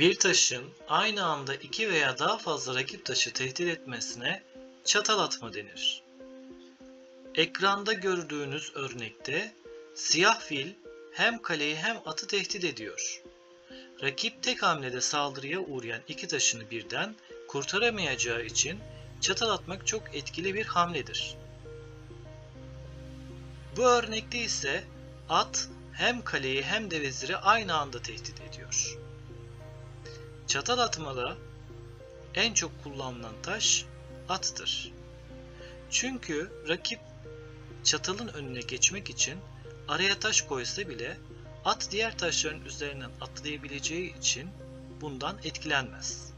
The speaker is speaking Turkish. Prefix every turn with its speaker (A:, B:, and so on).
A: Bir taşın aynı anda iki veya daha fazla rakip taşı tehdit etmesine çatal atma denir. Ekranda gördüğünüz örnekte siyah fil hem kaleyi hem atı tehdit ediyor. Rakip tek hamlede saldırıya uğrayan iki taşını birden kurtaramayacağı için çatal atmak çok etkili bir hamledir. Bu örnekte ise at hem kaleyi hem de veziri aynı anda tehdit ediyor. Çatal atmada en çok kullanılan taş attır. Çünkü rakip çatalın önüne geçmek için araya taş koysa bile at diğer taşların üzerinden atlayabileceği için bundan etkilenmez.